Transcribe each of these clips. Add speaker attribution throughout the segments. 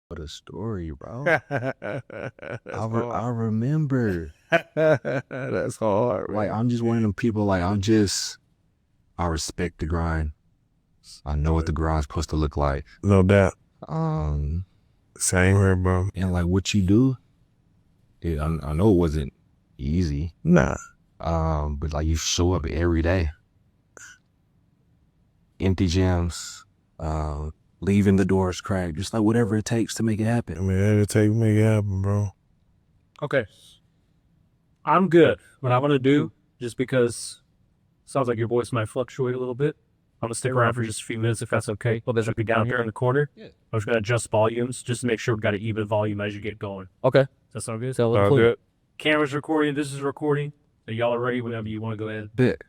Speaker 1: What a story, bro.
Speaker 2: That's
Speaker 1: I
Speaker 2: hard.
Speaker 1: remember.
Speaker 2: That's hard,
Speaker 1: Like,
Speaker 2: man.
Speaker 1: I'm just one of them people, like, I respect the grind. I know what the grind's supposed to look like.
Speaker 2: No doubt.
Speaker 1: Um,
Speaker 2: Same here, bro.
Speaker 1: and like what you do, I know it wasn't easy.
Speaker 2: Nah.
Speaker 1: But like you show up every day, empty gyms, leaving the doors cracked, just like whatever it takes to make it happen.
Speaker 2: I mean, it'll take me make it happen, bro.
Speaker 3: Okay. I'm good. What I'm gonna do, just because sounds like your voice might fluctuate a little bit. I'm gonna stick around for just a few minutes if that's okay. Well, there's gonna be down here in the corner.
Speaker 1: Yeah.
Speaker 3: I'm just gonna adjust volumes just to make sure we've got an even volume as you get going.
Speaker 1: Okay.
Speaker 3: Does that sound good?
Speaker 2: All good.
Speaker 3: Camera's recording. This is recording. So y'all are ready whenever you want to go ahead.
Speaker 1: Bet.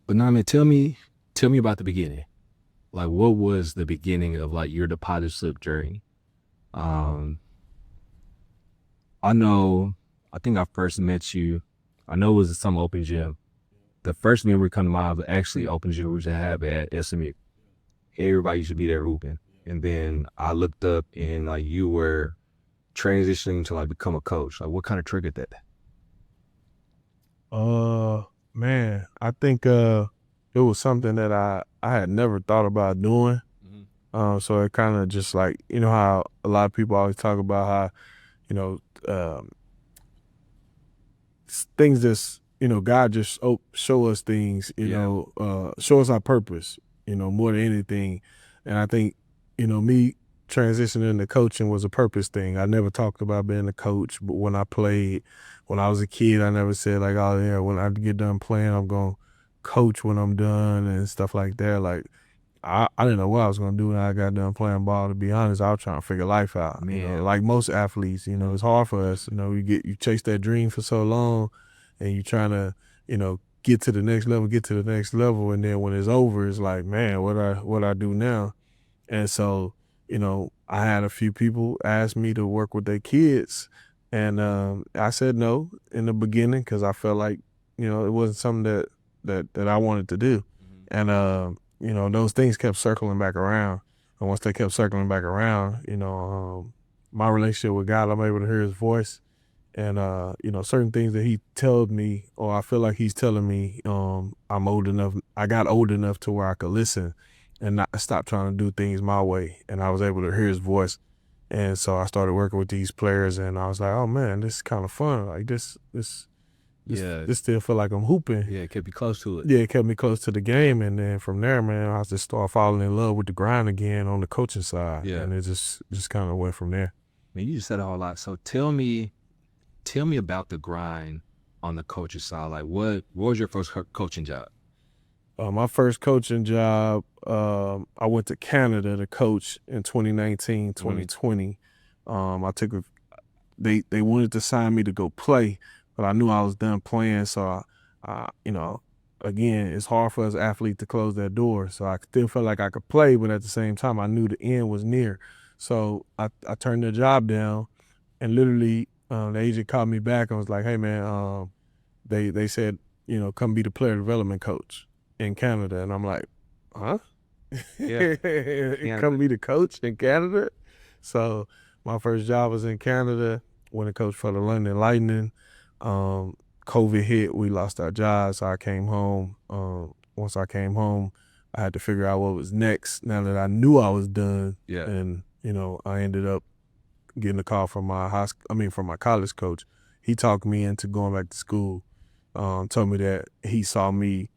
Speaker 1: But now, man, tell me about the beginning. Like, what was the beginning of like your deposit slip journey? I think I first met you. I know it was at some open gym. The first memory come to mind was actually open gym we should have at SMU. Everybody used to be there hooping. And then I looked up and like you were transitioning to like become a coach. Like, what kind of triggered that?
Speaker 2: Man, I think it was something that I had never thought about doing. So it kind of just like, you know how a lot of people always talk about how, you know, things just, you know, God just show us things, you know, show us our purpose, you know, more than anything. And I think, you know, me transitioning to coaching was a purpose thing. I never talked about being a coach, but when I played, when I was a kid, I never said like, oh yeah, when I get done playing, I'm going to coach when I'm done and stuff like that. Like, I didn't know what I was going to do when I got done playing ball. To be honest, I was trying to figure life out. You know, like most athletes, you know, it's hard for us. You know, you chase that dream for so long, and you trying to, you know, get to the next level, and then when it's over, it's like, man, what I do now? And so, you know, I had a few people ask me to work with their kids, and I said no in the beginning because I felt like, you know, it wasn't something that I wanted to do, and you know, those things kept circling back around. And once they kept circling back around, you know, my relationship with God, I'm able to hear his voice. And, you know, certain things that he told me, or I feel like he's telling me, I'm old enough. I got old enough to where I could listen and not stop trying to do things my way. And I was able to hear his voice. And so I started working with these players, and I was like, oh man, this is kind of fun. Like this still feel like I'm hooping.
Speaker 1: Yeah, it kept you close to it.
Speaker 2: Yeah, it kept me close to the game, and then from there, man, I just started falling in love with the grind again on the coaching side.
Speaker 1: Yeah.
Speaker 2: And it just kind of went from there.
Speaker 1: I mean, you just said a whole lot. So tell me about the grind on the coaching side. Like, what was your first coaching job?
Speaker 2: My first coaching job, I went to Canada to coach in 2019, 2020. They wanted to sign me to go play, but I knew I was done playing, so you know, again, it's hard for us athletes to close that door. So I still felt like I could play, but at the same time, I knew the end was near. So I turned the job down, and literally, the agent called me back and was like, "Hey, man, they said, you know, come be the player development coach in Canada," and I'm like, "Huh?
Speaker 1: Yeah.
Speaker 2: Come be the coach in Canada?" So my first job was in Canada when I coached for the London Lightning. COVID hit, we lost our jobs, so I came home. Once I came home, I had to figure out what was next now that I knew I was done.
Speaker 1: Yeah.
Speaker 2: And, you know, I ended up getting a call from from my college coach. He talked me into going back to school. Told me that he saw me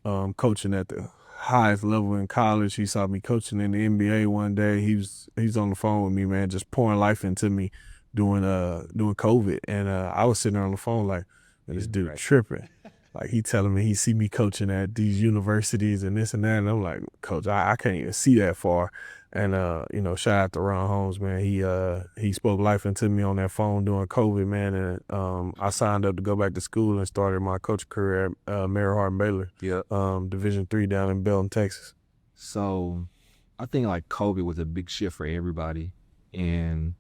Speaker 2: coaching at the highest level in college. He saw me coaching in the NBA one day. He's on the phone with me, man, just pouring life into me during COVID. And I was sitting there on the phone like, man, this dude tripping. Like, he telling me he see me coaching at these universities and this and that. And I'm like, Coach, I can't even see that far. And, you know, shout out to Ron Holmes, man. He spoke life into me on that phone during COVID, man. And I signed up to go back to school and started my coaching career at Mary Hardin Baylor, Division III down in Belton, Texas.
Speaker 1: So I think like COVID was a big shift for everybody. And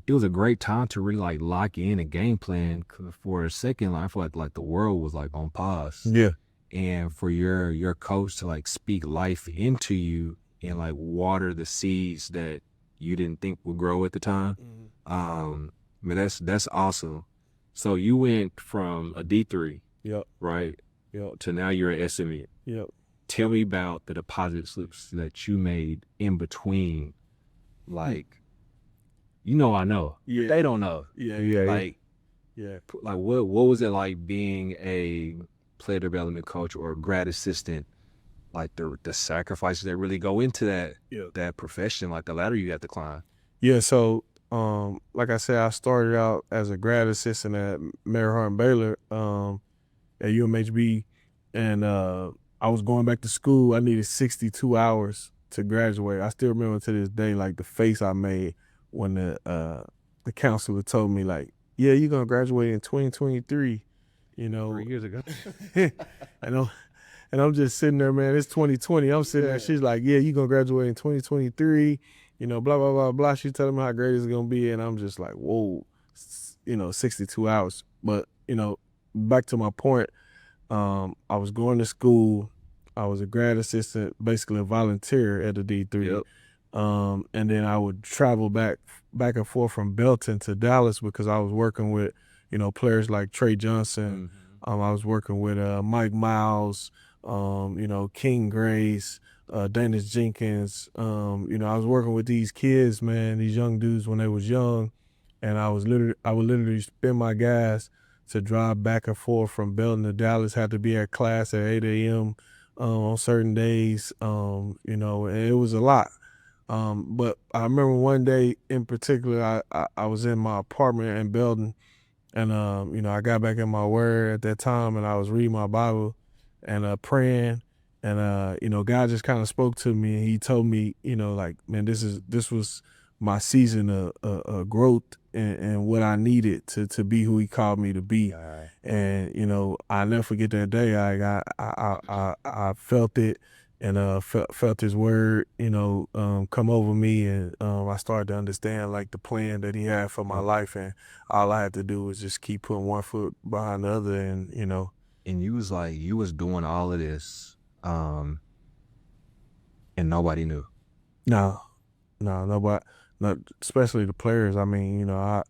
Speaker 1: it was a great time to really like lock in a game plan. 'Cause for a second, I feel like the world was like on pause.
Speaker 2: Yeah.
Speaker 1: And for your coach to like speak life into you and like water the seeds that you didn't think would grow at the time. But that's awesome. So you went from a D3,
Speaker 2: Yep.
Speaker 1: right,
Speaker 2: Yep.
Speaker 1: to now you're at SMU.
Speaker 2: Yep.
Speaker 1: Tell me about the deposit slips that you made in between. Like, I know.
Speaker 2: Yeah.
Speaker 1: They don't know.
Speaker 2: Yeah.
Speaker 1: Like,
Speaker 2: Yeah.
Speaker 1: like what was it like being a player development coach or a grad assistant? Like the sacrifices that really go into that profession, like the ladder you have to climb.
Speaker 2: Yeah, so like I said, I started out as a grad assistant at Mary Hardin Baylor at UMHB, and I was going back to school. I needed 62 hours to graduate. I still remember to this day, like the face I made when the counselor told me, like, "Yeah, you're gonna graduate in 2023."
Speaker 1: 3 years ago.
Speaker 2: And I'm just sitting there, man. It's 2020. I'm sitting there. She's like, "Yeah, you're gonna graduate in 2023. Blah blah blah blah." She's telling me how great it's gonna be, and I'm just like, "Whoa, 62 hours." But back to my point. I was going to school. I was a grad assistant, basically a volunteer at the D3.
Speaker 1: Yep.
Speaker 2: And then I would travel back and forth from Belton to Dallas because I was working with players like Trey Johnson. I was working with Mike Miles, King Grace, Dennis Jenkins. I was working with these kids, man, these young dudes when they was young, and I would literally spend my gas to drive back and forth from Belton to Dallas. Had to be at class at 8 a.m. On certain days, and it was a lot. But I remember one day in particular, I was in my apartment in Belton, and I got back in my word at that time, and I was reading my Bible and praying, and God just kind of spoke to me, and He told me, like, man, this was my season of growth and what I needed to be who He called me to be. And I never forget that day. I felt it, and felt His word, come over me, and I started to understand like the plan that He had for my life, and all I had to do was just keep putting one foot behind the other, and
Speaker 1: And you was doing all of this, and nobody knew.
Speaker 2: no, nobody, not especially the players. I mean, I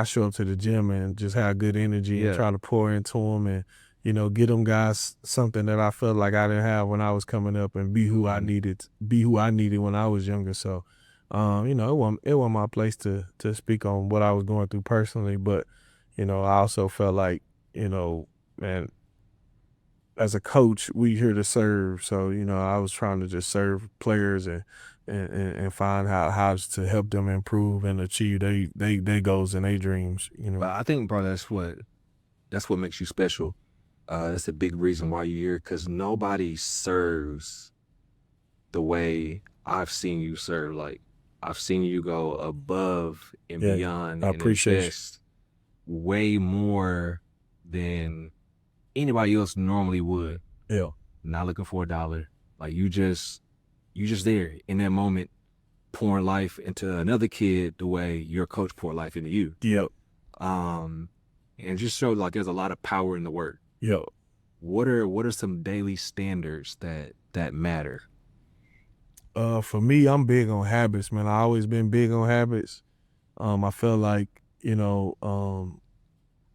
Speaker 2: show up to the gym and just have good energy and try to pour into them, and get them guys something that I felt like I didn't have when I was coming up, and be who I needed when I was younger. So, it wasn't my place to speak on what I was going through personally, but I also felt like man, as a coach, we here to serve. So, I was trying to just serve players and find how to help them improve and achieve they goals and their dreams,
Speaker 1: But I think, bro, that's what makes you special. That's a big reason why you're here, because nobody serves the way I've seen you serve. Like, I've seen you go above and beyond
Speaker 2: I
Speaker 1: and
Speaker 2: appreciate
Speaker 1: invest way more than anybody else normally would.
Speaker 2: Yeah.
Speaker 1: Not looking for $1. Like, you just there in that moment, pouring life into another kid the way your coach poured life into you.
Speaker 2: Yep.
Speaker 1: And it just showed like there's a lot of power in the work.
Speaker 2: Yep.
Speaker 1: What are some daily standards that matter?
Speaker 2: For me, I'm big on habits, man. I always been big on habits. I feel like,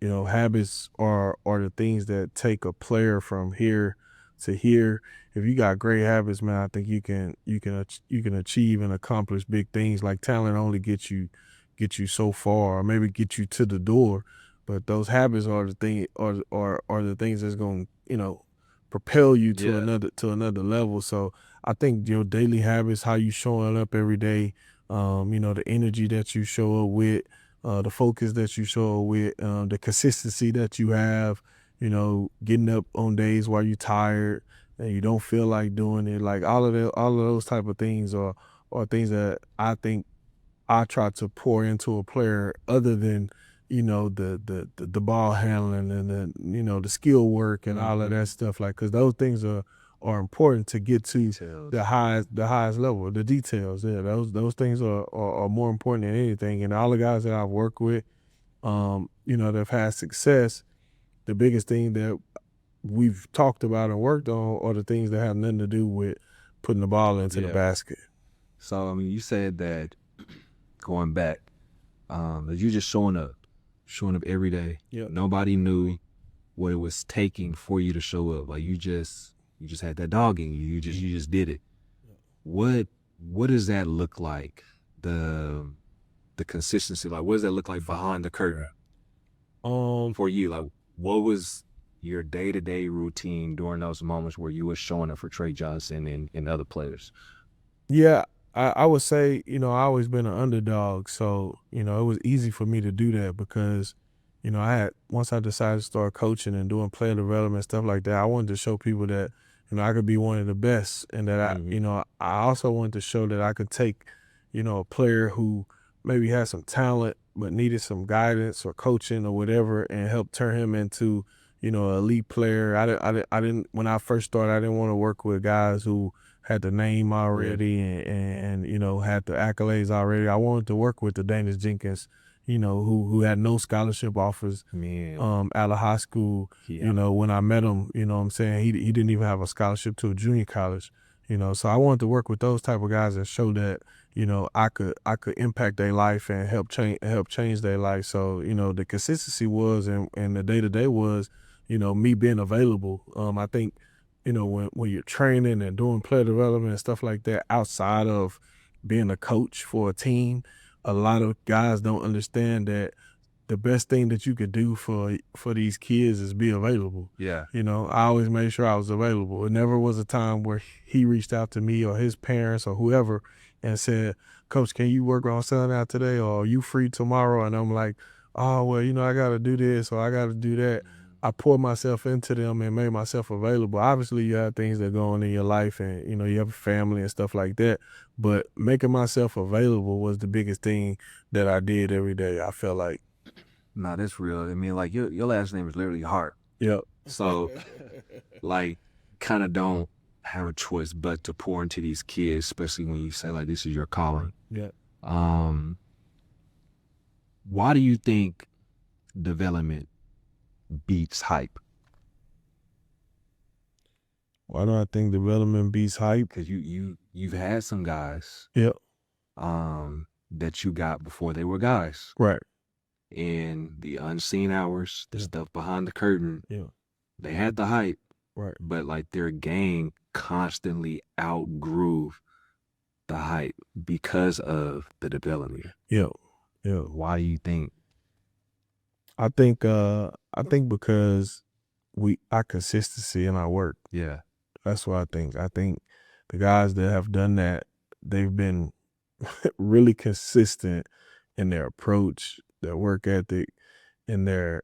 Speaker 2: habits are the things that take a player from here to here. If you got great habits, man, I think you can achieve and accomplish big things. Like, talent only gets you so far, or maybe get you to the door, but those habits are the thing are the things that's going to propel you to another level. So I think your daily habits, how you showing up every day, the energy that you show up with, the focus that you show up with, the consistency that you have, getting up on days while you're tired and you don't feel like doing it, like all of those type of things are things that I think I try to pour into a player, other than the ball handling and the skill work and all of that stuff, like, because those things are important to get to the highest level. The details, those things are more important than anything. And all the guys that I've worked with, that have had success, the biggest thing that we've talked about and worked on are the things that have nothing to do with putting the ball into the
Speaker 1: Yeah.
Speaker 2: basket.
Speaker 1: So I mean, you said that going back, that you just showing up every day.
Speaker 2: Yep.
Speaker 1: Nobody knew what it was taking for you to show up. Like you just had that dog in you. You just did it. What does that look like? The consistency. Like what does that look like behind the curtain for you? Like what was your day-to-day routine during those moments where you were showing up for Trey Johnson and other players?
Speaker 2: Yeah, I would say, I always been an underdog. So, it was easy for me to do that because, once I decided to start coaching and doing player development, stuff like that, I wanted to show people that, I could be one of the best and that I also wanted to show that I could take, a player who maybe had some talent but needed some guidance or coaching or whatever and help turn him into, an elite player. I didn't, when I first started, I didn't want to work with guys who had the name already and had the accolades already. I wanted to work with the Danish Jenkins, who had no scholarship offers out of high school. When I met him, what I'm saying, he didn't even have a scholarship to a junior college. So I wanted to work with those type of guys and show that, I could impact their life and help change their life. So, the consistency was and the day-to-day was, me being available. I think, when you're training and doing player development and stuff like that, outside of being a coach for a team, a lot of guys don't understand that the best thing that you could do for these kids is be available.
Speaker 1: Yeah.
Speaker 2: I always made sure I was available. It never was a time where he reached out to me or his parents or whoever and said, "Coach, can you work on sundown today, or are you free tomorrow?" And I'm like, "Oh, well, I got to do this or I got to do that." I poured myself into them and made myself available. Obviously, you have things that go on in your life and, you have a family and stuff like that. But making myself available was the biggest thing that I did every day, I felt like.
Speaker 1: Nah, that's real. I mean, like your last name is literally Hart.
Speaker 2: Yep.
Speaker 1: So like kind of don't have a choice but to pour into these kids, especially when you say like this is your calling.
Speaker 2: Yeah.
Speaker 1: Why do you think development beats hype?
Speaker 2: Why do I think development beats hype?
Speaker 1: Because you've had some guys
Speaker 2: Yep.
Speaker 1: that you got before they were guys.
Speaker 2: Right.
Speaker 1: And the unseen hours, the stuff behind the curtain,
Speaker 2: Yeah.
Speaker 1: they had the hype,
Speaker 2: Right.
Speaker 1: but like their game constantly outgrew the hype because of the development.
Speaker 2: Yeah. Yeah.
Speaker 1: Why do you think?
Speaker 2: I think because our consistency in our work.
Speaker 1: Yeah.
Speaker 2: That's what I think. I think the guys that have done that, they've been really consistent in their approach, their work ethic, and their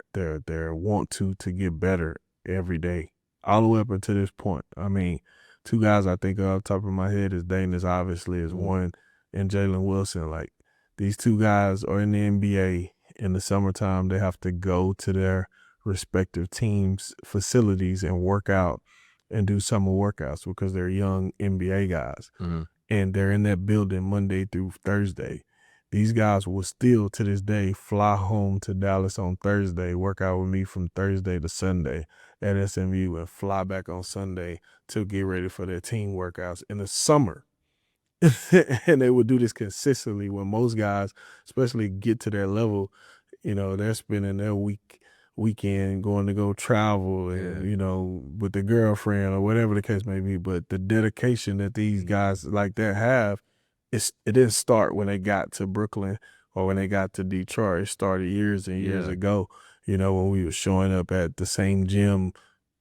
Speaker 2: want to get better every day, all the way up until this point. I mean, two guys I think off the top of my head is Danis, obviously, is one, and Jalen Wilson. Like, these two guys are in the NBA in the summertime. They have to go to their respective teams' facilities and work out and do summer workouts because they're young NBA guys.
Speaker 1: Mm-hmm.
Speaker 2: And they're in that building Monday through Thursday. These guys will still, to this day, fly home to Dallas on Thursday, work out with me from Thursday to Sunday at SMU, and fly back on Sunday to get ready for their team workouts in the summer. And they would do this consistently when most guys, especially get to their level, they're spending their weekend going to go travel and, with the girlfriend or whatever the case may be. But the dedication that these guys like that have, it didn't start when they got to Brooklyn or when they got to Detroit. It started years and years ago, when we were showing up at the same gym,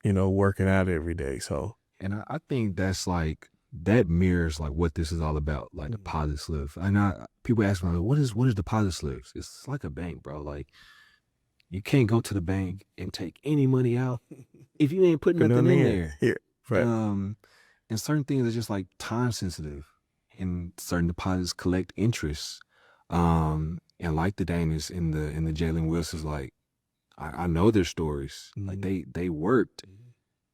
Speaker 2: working out every day. So,
Speaker 1: and I think that's like, that mirrors like what this is all about, like the positive. And people ask me, what is deposit slips? It's like a bank, bro. Like, you can't go to the bank and take any money out if you ain't putting nothing in there.
Speaker 2: Yeah, right.
Speaker 1: And certain things are just like time sensitive, and certain deposits collect interest. And like the Danis and the Jalen Wilsons, like I know their stories. Like they worked.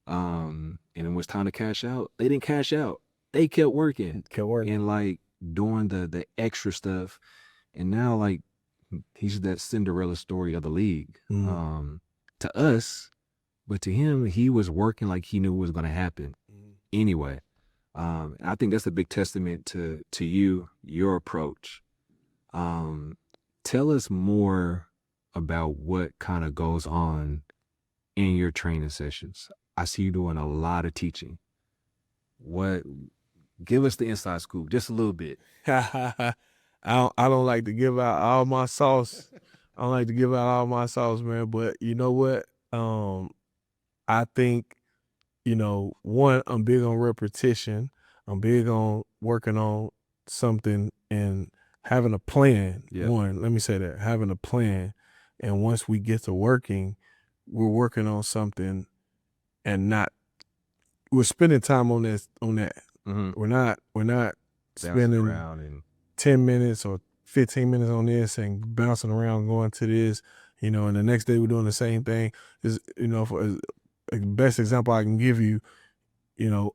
Speaker 1: And it was time to cash out. They didn't cash out. They kept working. And like doing the extra stuff. And now like he's that Cinderella story of the league. To us, but to him, he was working like he knew what was gonna happen anyway. And I think that's a big testament to you, your approach. Tell us more about what kind of goes on in your training sessions. I see you doing a lot of teaching. What give us the inside scoop just a little bit.
Speaker 2: I don't like to give out all my sauce. I don't like to give out all my sauce, man. But you know what? I think, one, I'm big on repetition. I'm big on working on something and having a plan.
Speaker 1: Yep.
Speaker 2: One, let me say that, having a plan. And once we get to working, we're working on something and we're spending time on that.
Speaker 1: Mm-hmm.
Speaker 2: We're not
Speaker 1: Bouncing
Speaker 2: spending
Speaker 1: around and
Speaker 2: 10 minutes or 15 minutes on this and bouncing around going to this, and the next day we're doing the same thing. Is for a best example I can give you,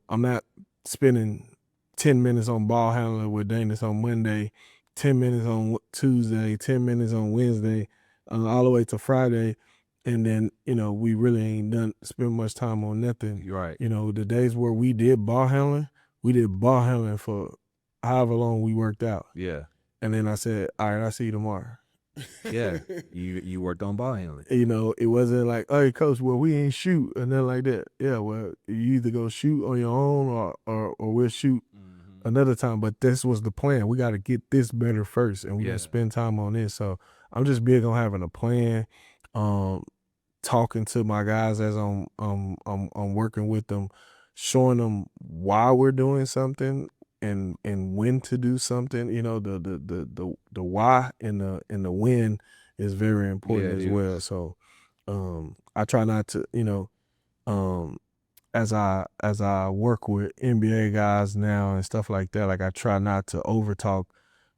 Speaker 2: I'm not spending 10 minutes on ball handling with Danis on Monday, 10 minutes on Tuesday, 10 minutes on Wednesday, all the way to Friday. And then, we really ain't spend much time on nothing.
Speaker 1: you're right.
Speaker 2: The days where we did ball handling for however long we worked out.
Speaker 1: Yeah.
Speaker 2: And then I said, all right, I'll see you tomorrow.
Speaker 1: Yeah. You worked on ball handling.
Speaker 2: It wasn't like, hey, coach, well, we ain't shoot or nothing like that. Yeah, well, you either go shoot on your own or we'll shoot another time. But this was the plan. We got to get this better first, and we're going to spend time on this. So I'm just big on having a plan, talking to my guys as I'm working with them, showing them why we're doing something and when to do something. The why and the when is very important as well. So I try not to, as I work with NBA guys now and stuff like that, like I try not to over talk,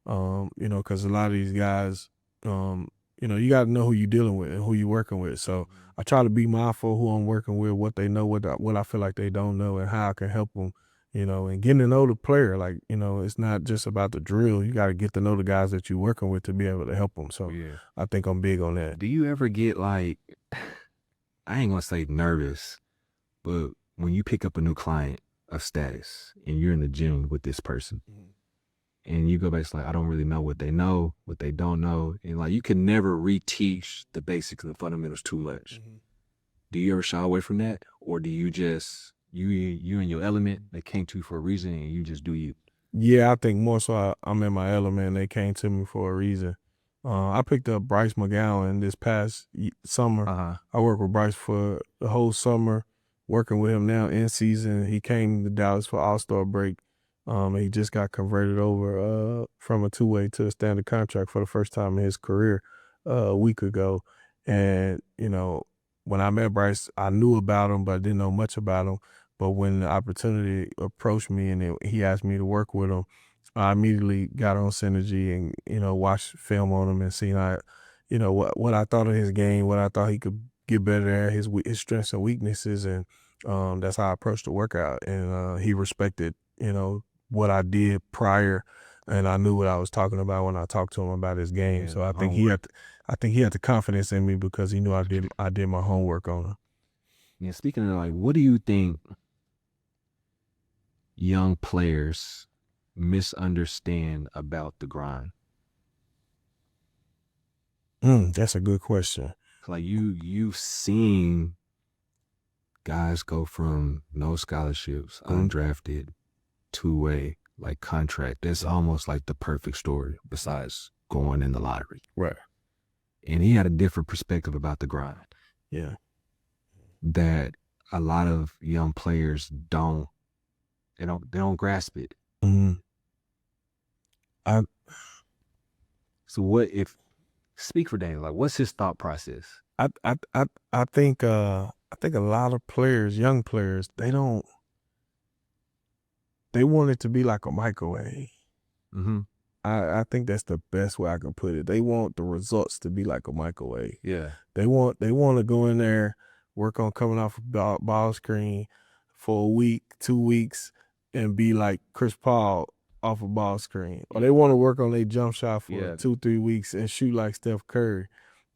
Speaker 2: because a lot of these guys, you got to know who you're dealing with and who you're working with. So I try to be mindful of who I'm working with, what they know, what I feel like they don't know, and how I can help them, and getting to know the player. Like, it's not just about the drill. You got to get to know the guys that you're working with to be able to help them. So I think I'm big on that.
Speaker 1: Do you ever get like, I ain't gonna say nervous, but when you pick up a new client of status and you're in the gym with this person, and you go back, it's like, I don't really know what they know, what they don't know. And like, you can never reteach the basics and the fundamentals too much. Do you ever shy away from that? Or do you just, you in your element, they came to you for a reason and you just do you?
Speaker 2: Yeah, I think more so I'm in my element. They came to me for a reason. I picked up Bryce McGowan this past summer. I worked with Bryce for the whole summer, working with him now in season. He came to Dallas for All-Star break. He just got converted over from a two-way to a standard contract for the first time in his career a week ago. And, when I met Bryce, I knew about him, but I didn't know much about him. But when the opportunity approached me and he asked me to work with him, I immediately got on Synergy and, watched film on him and seen what I thought of his game, what I thought he could get better at, his strengths and weaknesses. And that's how I approached the workout. And he respected, what I did prior, and I knew what I was talking about when I talked to him about his game. So I think he had the confidence in me because he knew I did my homework on him.
Speaker 1: Yeah, speaking of like, what do you think young players misunderstand about the grind?
Speaker 2: That's a good question.
Speaker 1: Like you've seen guys go from no scholarships, undrafted, two-way, like contract. That's almost like the perfect story besides going in the lottery.
Speaker 2: Right.
Speaker 1: And he had a different perspective about the grind.
Speaker 2: Yeah.
Speaker 1: That a lot of young players don't grasp it. So what if, speak for Daniel, like what's his thought process?
Speaker 2: I think a lot of players, young players, they want it to be like a microwave. I think that's the best way I can put it. They want the results to be like a microwave.
Speaker 1: Yeah.
Speaker 2: They want to go in there, work on coming off a ball screen for a week, 2 weeks, and be like Chris Paul off a ball screen. Or they want to work on their jump shot for 2-3 weeks and shoot like Steph Curry.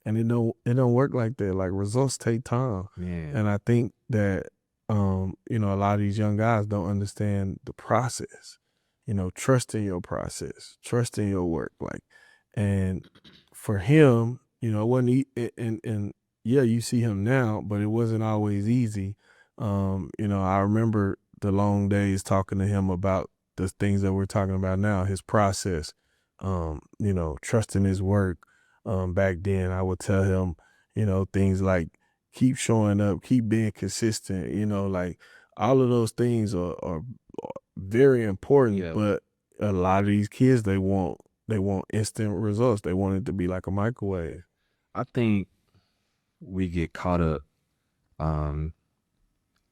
Speaker 2: And it don't work like that. Like results take time.
Speaker 1: Yeah.
Speaker 2: And I think that you know, a lot of these young guys don't understand the process. You know, trust in your process, trust in your work, like, and for him, you know, it wasn't and yeah, you see him now, but it wasn't always easy. You know, I remember the long days talking to him about the things that we're talking about now, his process, you know, trusting his work. Back then I would tell him, you know, things like keep showing up, keep being consistent, you know, like all of those things are very important,
Speaker 1: Yeah.
Speaker 2: but a lot of these kids they want instant results. They want it to be like a microwave.
Speaker 1: I think we get caught up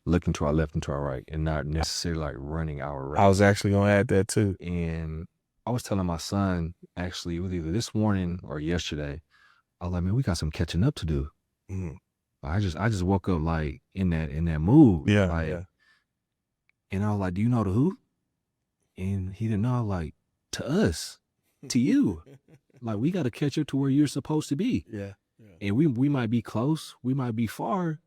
Speaker 1: looking to our left and to our right and not necessarily like running our race.
Speaker 2: I was actually gonna add that too.
Speaker 1: And I was telling my son, actually, it was either this morning or yesterday, I was like, man, we got some catching up to do.
Speaker 2: Mhm.
Speaker 1: I just woke up like in that mood.
Speaker 2: Yeah,
Speaker 1: like,
Speaker 2: yeah.
Speaker 1: And I was like, do you know the who? And he didn't know. I was like, to us, to you. Like, we got to catch up to where you're supposed to be.
Speaker 2: Yeah.
Speaker 1: And we might be close, we might be far,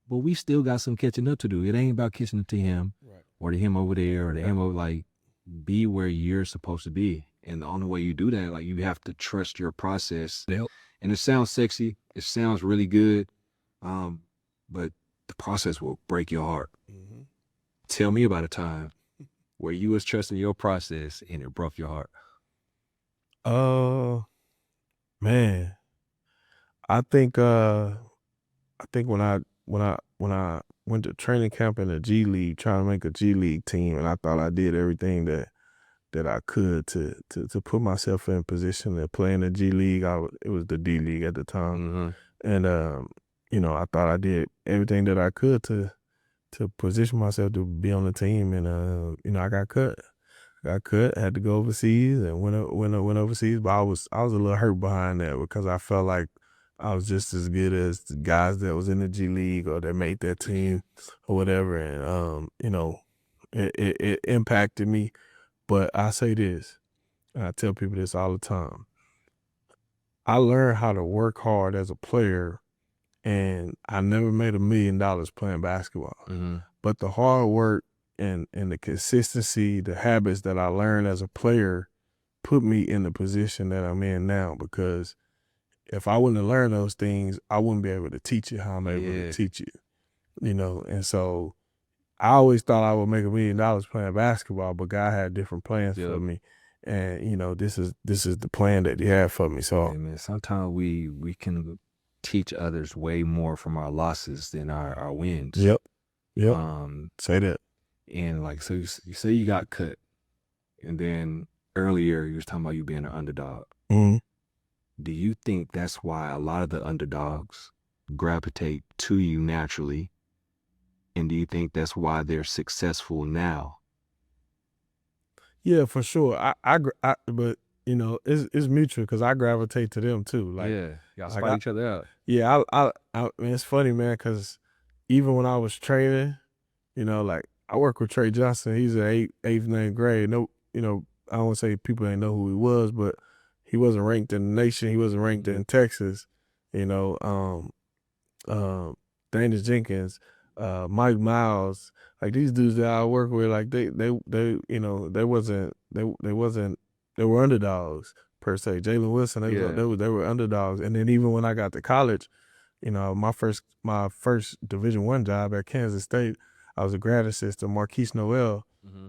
Speaker 1: but we still got some catching up to do. It ain't about catching up to him
Speaker 2: Right.
Speaker 1: or to him over there or to
Speaker 2: Yeah.
Speaker 1: him over, like, be where you're supposed to be. And the only way you do that, like, you have to trust your process.
Speaker 2: Yep.
Speaker 1: And it sounds sexy. It sounds really good. But the process will break your heart.
Speaker 2: Mm-hmm.
Speaker 1: Tell me about a time where you was trusting your process and it broke your heart.
Speaker 2: Man, I think when I went to training camp in the G League, trying to make a G League team, and I thought I did everything that I could to put myself in position to play in the G League. It was the D League at the time, and you know, I thought I did everything that I could to position myself to be on the team, and you know, I got cut. Had to go overseas and went overseas, but I was a little hurt behind that because I felt like I was just as good as the guys that was in the G League or that made that team or whatever, and you know, it impacted me. But I say this, and I tell people this all the time. I learned how to work hard as a player, and I never made $1 million playing basketball. But the hard work and the consistency, the habits that I learned as a player put me in the position that I'm in now, because if I wouldn't have learned those things, I wouldn't be able to teach you how I'm able to teach you, you know? And so I always thought I would make $1 million playing basketball, but God had different plans for me. And, you know, this is the plan that he had for me. So,
Speaker 1: man, sometimes we can teach others way more from our losses than our wins.
Speaker 2: Yep. Say that.
Speaker 1: And like, so you say you got cut, and then earlier you was talking about you being an underdog.
Speaker 2: Mm-hmm.
Speaker 1: Do you think that's why a lot of the underdogs gravitate to you naturally? And do you think that's why they're successful now?
Speaker 2: Yeah, for sure. But you know, it's mutual because I gravitate to them too. Like,
Speaker 1: y'all
Speaker 2: like
Speaker 1: spot each other out.
Speaker 2: Yeah, I mean, it's funny, man, because even when I was training, you know, like I work with Trey Johnson. He's an eighth, ninth grade. No, you know, I don't want to say people ain't know who he was, but he wasn't ranked in the nation. He wasn't ranked in Texas. You know, Dana Jenkins, Mike Miles, like these dudes that I work with, like they you know, they were underdogs per se. Jalen Wilson, they were underdogs. And then even when I got to college, you know, my first Division I job at Kansas State, I was a grad assistant, Marquise Noel.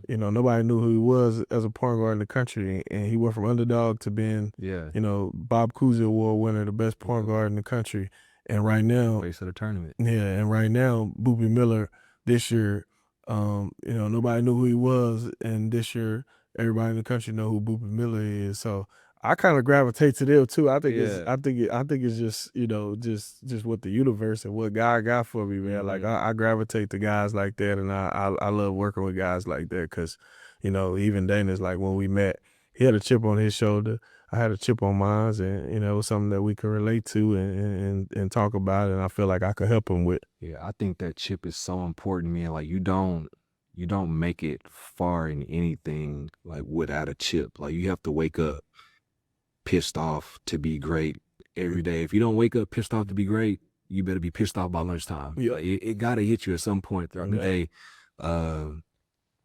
Speaker 2: You know, nobody knew who he was as a point guard in the country, and he went from underdog to being, you know, Bob Cousy Award winner, the best point guard in the country. And right now,
Speaker 1: Race of the tournament.
Speaker 2: yeah, and right now, Boopy Miller this year, you know, nobody knew who he was, and this year, everybody in the country know who Boopy Miller is. So I kind of gravitate to them too. I think it's just, you know, just what the universe and what God got for me, man. Like I gravitate to guys like that, and I love working with guys like that because, you know, even Dana's like when we met, he had a chip on his shoulder. I had a chip on mine, and you know, it was something that we could relate to and talk about, and I feel like I could help him with.
Speaker 1: Yeah, I think that chip is so important, man. Like you don't make it far in anything like without a chip. Like you have to wake up pissed off to be great every day. If you don't wake up pissed off to be great, you better be pissed off by lunchtime.
Speaker 2: Yeah.
Speaker 1: Like, it gotta hit you at some point throughout the
Speaker 2: Yeah.
Speaker 1: day,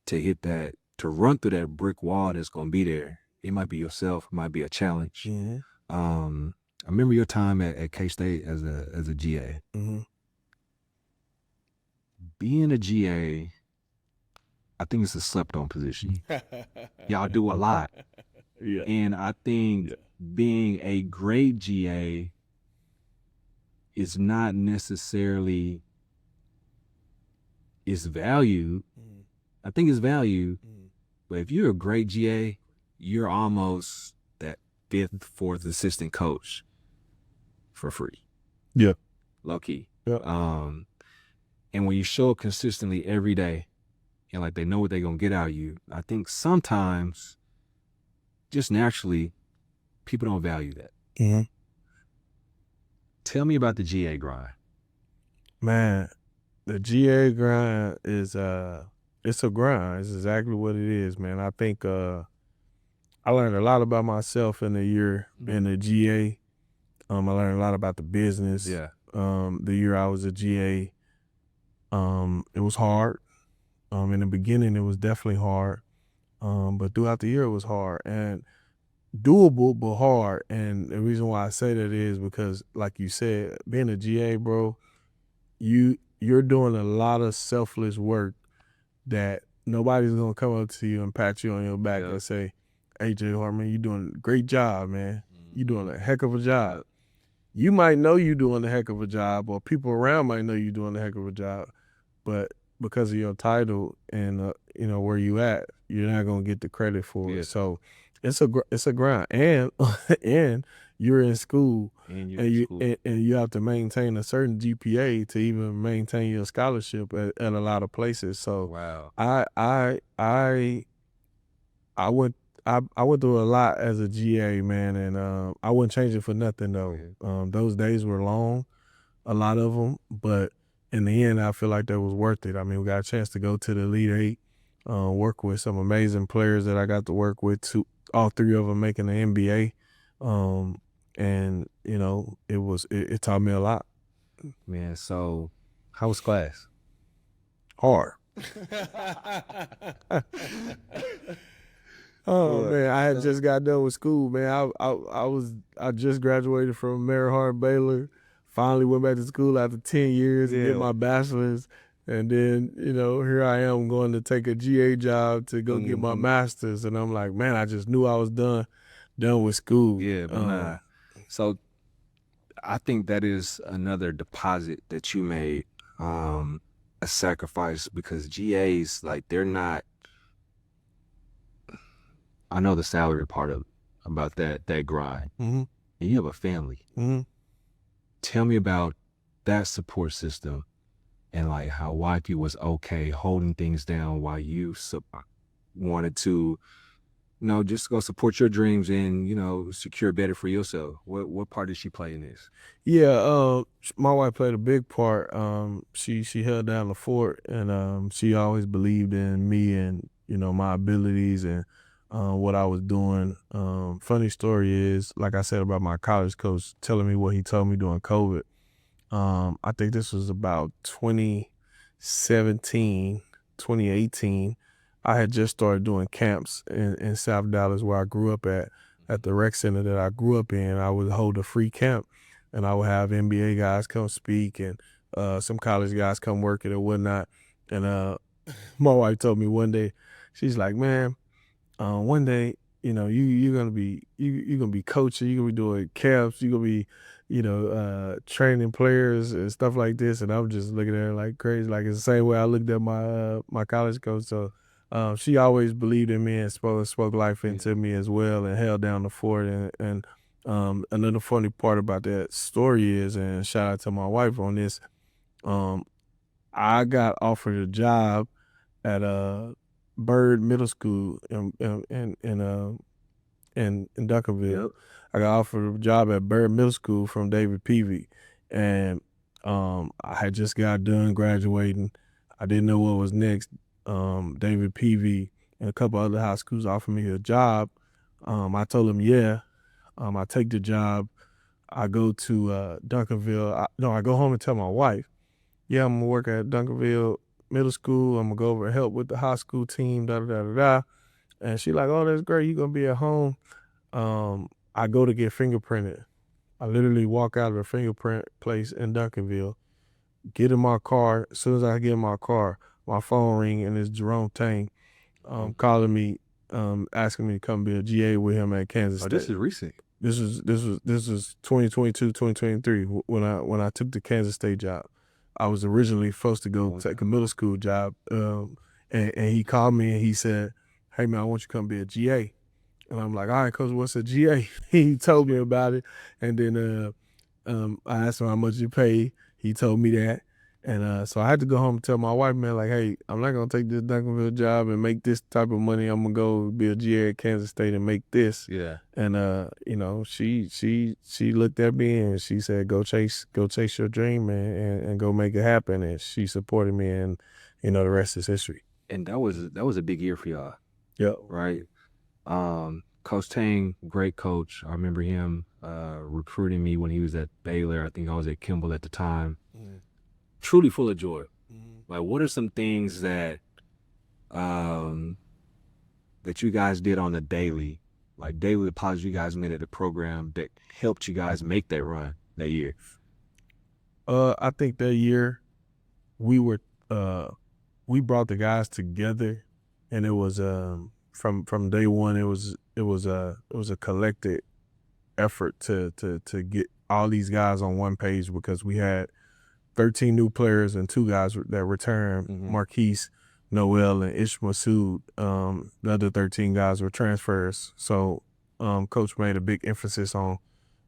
Speaker 1: to hit that, to run through that brick wall that's gonna be there. It might be yourself, it might be a challenge.
Speaker 2: Mm-hmm.
Speaker 1: I remember your time at K-State as a GA.
Speaker 2: Mm-hmm.
Speaker 1: Being a GA, I think it's a slept-on position. Y'all do a lot.
Speaker 2: Yeah.
Speaker 1: And I think being a great GA is not necessarily its value.
Speaker 2: Mm-hmm.
Speaker 1: I think it's value,
Speaker 2: Mm-hmm.
Speaker 1: but if you're a great GA, you're almost that 5th, 4th assistant coach for free.
Speaker 2: Yeah.
Speaker 1: Low key.
Speaker 2: Yeah.
Speaker 1: And when you show up consistently every day and like they know what they're gonna get out of you, I think sometimes just naturally people don't value that.
Speaker 2: Mm-hmm.
Speaker 1: Tell me about the GA grind.
Speaker 2: Man, the GA grind is it's a grind. It's exactly what it is, man. I think I learned a lot about myself in the year in the GA. I learned a lot about the business.
Speaker 1: Yeah.
Speaker 2: The year I was a GA, it was hard. In the beginning, it was definitely hard. But throughout the year, it was hard and doable, but hard. And the reason why I say that is because, like you said, being a GA, bro, you're doing a lot of selfless work that nobody's gonna come up to you and pat you on your back and say, "Hey, Jay Hartman, you're doing a great job, man. You're doing a heck of a job." You might know you're doing a heck of a job, or people around might know you're doing a heck of a job, but because of your title and where you at, you're not gonna get the credit for
Speaker 1: Yeah.
Speaker 2: it. So it's a grind, and and you're in school, and you have to maintain a certain GPA to even maintain your scholarship at a lot of places. So
Speaker 1: Wow.
Speaker 2: I went through a lot as a GA, man, and I wouldn't change it for nothing though. Those days were long, a lot of them, but in the end, I feel like that was worth it. I mean, we got a chance to go to the Elite Eight, work with some amazing players that I got to work with. All 3 of them making the NBA, and it taught me a lot.
Speaker 1: Man, so how was class?
Speaker 2: Hard. Oh man, I had just got done with school, man. I just graduated from Mary Hart Baylor. Finally went back to school after 10 years to get my bachelor's, and then here I am going to take a GA job to go get my master's, and I'm like, man, I just knew I was done with school.
Speaker 1: Yeah, but nah. So I think that is another deposit that you made, a sacrifice, because GAs, like, they're not. I know the salary part about that grind.
Speaker 2: Mm-hmm.
Speaker 1: And you have a family.
Speaker 2: Mm-hmm.
Speaker 1: Tell me about that support system and like how wifey was okay holding things down while you wanted to, just go support your dreams and, secure better for yourself. What part did she play in this?
Speaker 2: Yeah, my wife played a big part. She held down the fort, and she always believed in me and my abilities and what I was doing. Funny story is, like I said about my college coach telling me what he told me during COVID. I think this was about 2017, 2018. I had just started doing camps in South Dallas, where I grew up at the rec center that I grew up in. I would hold a free camp, and I would have NBA guys come speak and some college guys come work it or whatnot. And my wife told me one day, she's like, man, one day, you're gonna be coaching, you're gonna be doing camps, you're gonna be, training players and stuff like this. And I'm just looking at her like crazy, like it's the same way I looked at my college coach. So she always believed in me and spoke life into me as well, and held down the fort. And another funny part about that story is, and shout out to my wife on this, I got offered a job at Bird Middle School in Duncanville.
Speaker 1: Yep.
Speaker 2: I got offered a job at Bird Middle School from David Peavy, and I had just got done graduating. I didn't know what was next. David Peavy and a couple other high schools offered me a job. I told them, yeah. I take the job. I go to Duncanville. I go home and tell my wife, yeah, I'm gonna work at Duncanville Middle School. I'm gonna go over and help with the high school team. Da da da da da. And she like, oh, that's great. You gonna be at home. I go to get fingerprinted. I literally walk out of a fingerprint place in Duncanville, get in my car. As soon as I get in my car, my phone ring and it's Jerome Tang calling me, asking me to come be a GA with him at Kansas
Speaker 1: Oh,
Speaker 2: State.
Speaker 1: this is recent.
Speaker 2: This was 2022, 2023 when I took the Kansas State job. I was originally supposed to go take a middle school job, and he called me and he said, "Hey man, I want you to come be a GA." And I'm like, "All right, coach, what's a GA?" He told me about it, and then I asked him how much he paid. He told me that. And so I had to go home and tell my wife, man, like, hey, I'm not going to take this Duncanville job and make this type of money. I'm going to go be a GA at Kansas State and make this.
Speaker 1: Yeah.
Speaker 2: And, she looked at me and she said, go chase your dream, man, and go make it happen. And she supported me, and, the rest is history.
Speaker 1: And that was a big year for y'all.
Speaker 2: Yeah.
Speaker 1: Right. Coach Tang, great coach. I remember him recruiting me when he was at Baylor. I think I was at Kimball at the time. Truly full of joy. Like, what are some things that that you guys did on the daily, like daily deposits you guys made at the program that helped you guys make that run that year?
Speaker 2: I think that year we brought the guys together, and it was from day one it was a collected effort to get all these guys on one page, because we had 13 new players and 2 guys that returned, Marquise, Noel, and Ish Masood. The other 13 guys were transfers. So coach made a big emphasis on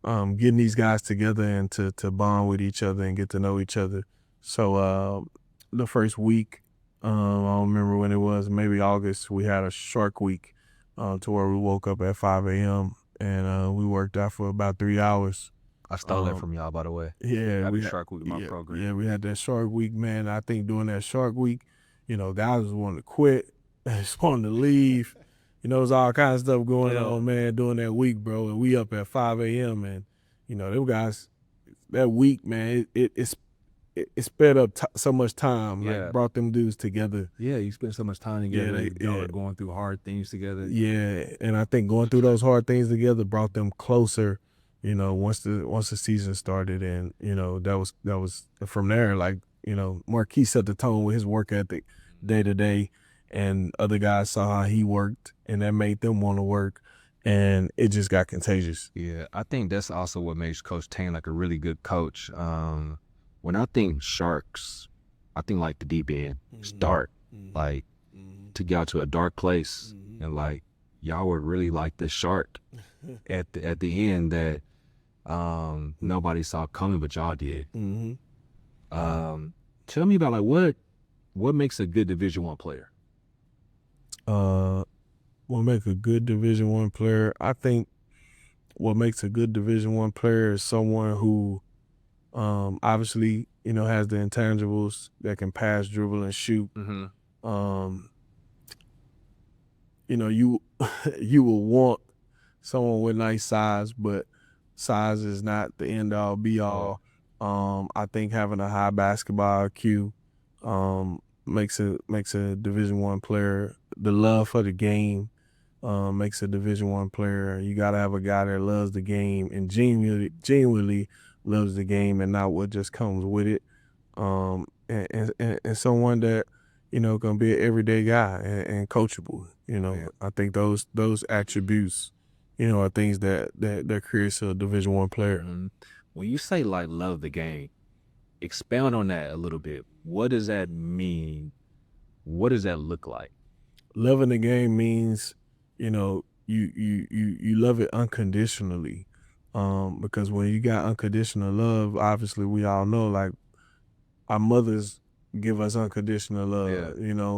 Speaker 2: getting these guys together and to bond with each other and get to know each other. So the first week, I don't remember when it was, maybe August, we had a shark week to where we woke up at 5 a.m. and we worked out for about 3 hours.
Speaker 1: I stole that from y'all, by the way.
Speaker 2: Yeah,
Speaker 1: we had Shark Week in my program.
Speaker 2: Yeah, we had that Shark Week, man. I think during that Shark Week, guys was wanting to quit, just wanting to leave. There was all kinds of stuff going on, man, during that week, bro. And we up at 5 a.m. and them guys, that week, man, it sped up so much time. Like, brought them dudes together.
Speaker 1: Yeah, you spent so much time together. Y'all were going through hard things together.
Speaker 2: Yeah, and I think going through those hard things together brought them closer. Once the season started, and that was from there. Like, Marquis set the tone with his work ethic day to day, and other guys saw how he worked, and that made them want to work, and it just got contagious.
Speaker 1: Yeah, I think that's also what makes Coach Tang like a really good coach. When I think Sharks, I think like the deep end, start, like to get out to a dark place, and like y'all were really like the shark at the end that nobody saw coming, but y'all did. Tell me about like what makes a good Division I player?
Speaker 2: What makes a good Division I player? I think what makes a good Division I player is someone who obviously has the intangibles that can pass, dribble, and shoot. You you will want someone with nice size, but size is not the end all be all. I think having a high basketball IQ makes a Division I player. The love for the game makes a Division I player. You got to have a guy that loves the game and genuinely loves the game, and not what just comes with it. And someone that gonna be an everyday guy and coachable. I think those attributes, are things that creates a Division I player.
Speaker 1: When you say like love the game, expound on that a little bit. What does that mean? What does that look like?
Speaker 2: Loving the game means, you love it unconditionally. Because when you got unconditional love, obviously we all know, like, our mothers give us unconditional love.
Speaker 1: Yeah.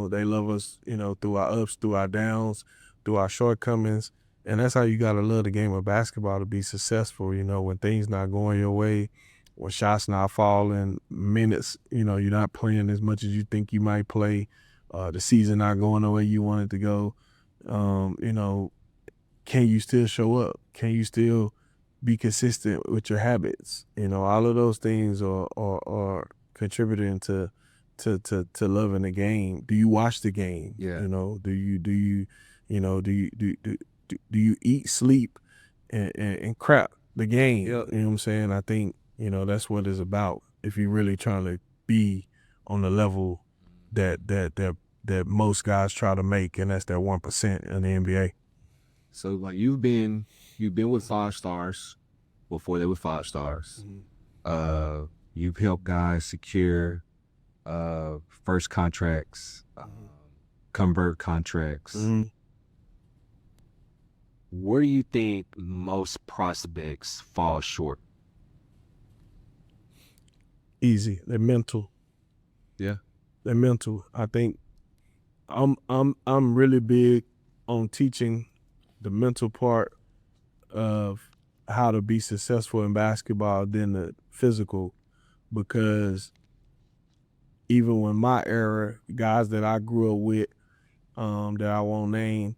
Speaker 2: They love us, through our ups, through our downs, through our shortcomings. And that's how you got to love the game of basketball to be successful. When things not going your way, when shots not falling, minutes, you're not playing as much as you think you might play, the season not going the way you want it to go. Can you still show up? Can you still be consistent with your habits. All of those things are contributing to loving the game. Do you watch the game?
Speaker 1: Yeah.
Speaker 2: Do you eat, sleep, and crap the game?
Speaker 1: Yep.
Speaker 2: You know what I'm saying? I think that's what it's about. If you're really trying to be on the level that most guys try to make, and that's that 1% in the NBA.
Speaker 1: So like you've been with 5 stars before they were 5 stars. You've helped guys secure first contracts, convert contracts. Where do you think most prospects fall short?
Speaker 2: Easy. They're mental.
Speaker 1: Yeah.
Speaker 2: They're mental. I think I'm really big on teaching the mental part of how to be successful in basketball than the physical, because even when my era, guys that I grew up with, that I won't name,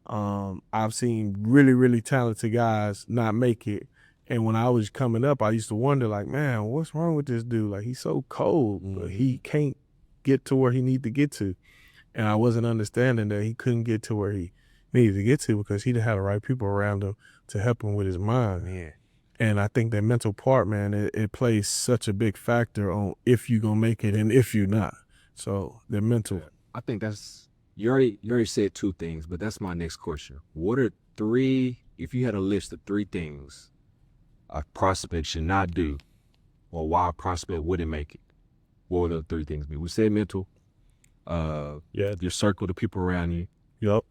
Speaker 2: I've seen really, really talented guys not make it. And when I was coming up, I used to wonder, like, man, what's wrong with this dude? Like, he's so cold, but he can't get to where he need to get to. And I wasn't understanding that he couldn't get to where he needed to get to because he didn't have the right people around him to help him with his mind.
Speaker 1: Man.
Speaker 2: And I think that mental part, man, it plays such a big factor on if you're going to make it and if you're not. So the mental.
Speaker 1: I think that's, you already said 2 things, but that's my next question. What are 3, if you had a list of 3 things a prospect should not do, or why a prospect wouldn't make it, what would those 3 things be? We said mental, your circle, the people around you.
Speaker 2: Yup.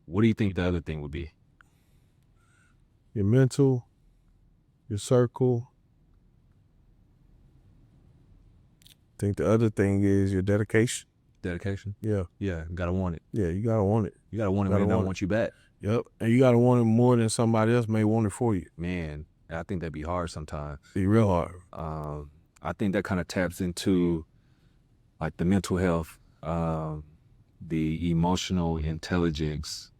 Speaker 1: What do you think the other thing would be?
Speaker 2: Your mental, your circle. I think the other thing is your dedication.
Speaker 1: Dedication?
Speaker 2: Yeah.
Speaker 1: Yeah, gotta want it.
Speaker 2: Yeah, you got to want it.
Speaker 1: You gotta want it, man. They don't want you back.
Speaker 2: Yep. And you got to want it more than somebody else may want it for you.
Speaker 1: Man, I think that'd be hard sometimes.
Speaker 2: Be real hard.
Speaker 1: I think that kind of taps into like the mental health, the emotional intelligence.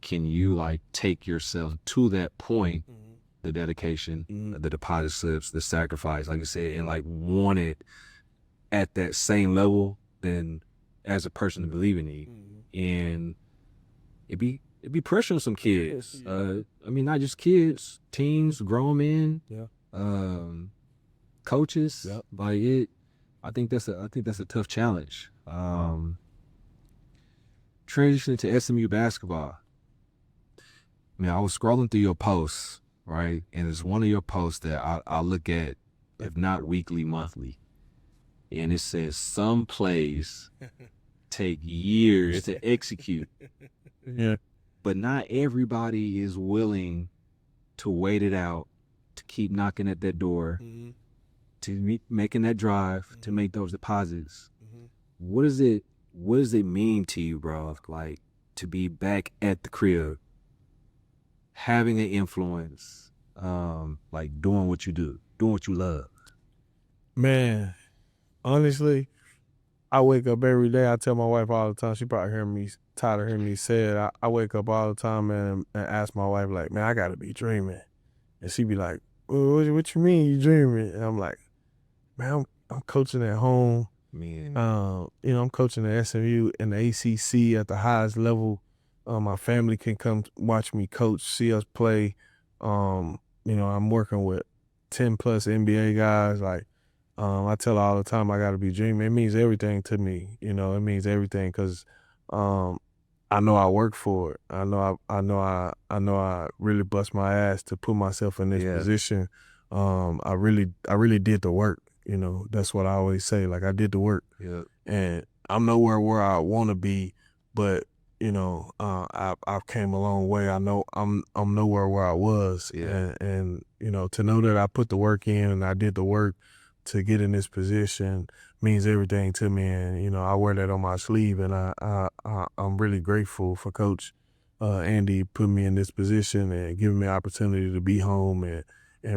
Speaker 1: Can you like take yourself to that point, the dedication, the deposit slips, the sacrifice, like you said, and like want it at that same level than as a person to believe in you. And it'd be pressure on some kids. I mean, not just kids, teens, grown men, coaches.
Speaker 2: Yep.
Speaker 1: Like it, I think that's a tough challenge. Transitioning to SMU basketball. I mean, I was scrolling through your posts, right? And it's one of your posts that I look at, if not weekly, monthly. And it says some plays take years to execute.
Speaker 2: Yeah.
Speaker 1: But not everybody is willing to wait it out, to keep knocking at that door, to making that drive, to make those deposits. What does it mean to you, bro? Like to be back at the crib, having an influence, like doing what you do, doing what you love.
Speaker 2: Man, honestly, I wake up every day. I tell my wife all the time. She probably tired of hearing me say it. I wake up all the time, man, and ask my wife, like, man, I got to be dreaming. And she be like, well, what you mean you dreaming? And I'm like, man, I'm coaching at home.
Speaker 1: Man.
Speaker 2: I'm coaching at SMU and the ACC at the highest level. My family can come watch me coach, see us play. I'm working with 10 plus NBA guys. Like, I tell her all the time, I got to be dreaming. It means everything to me. It means everything because I know I work for it. I know I really bust my ass to put myself in this position. I really did the work. That's what I always say. Like, I did the work.
Speaker 1: Yeah.
Speaker 2: And I'm nowhere where I want to be, but I've came a long way. I know I'm nowhere where I was.
Speaker 1: Yeah.
Speaker 2: And to know that I put the work in and I did the work to get in this position means everything to me. And I wear that on my sleeve. And I'm really grateful for Coach Andy putting me in this position and giving me opportunity to be home and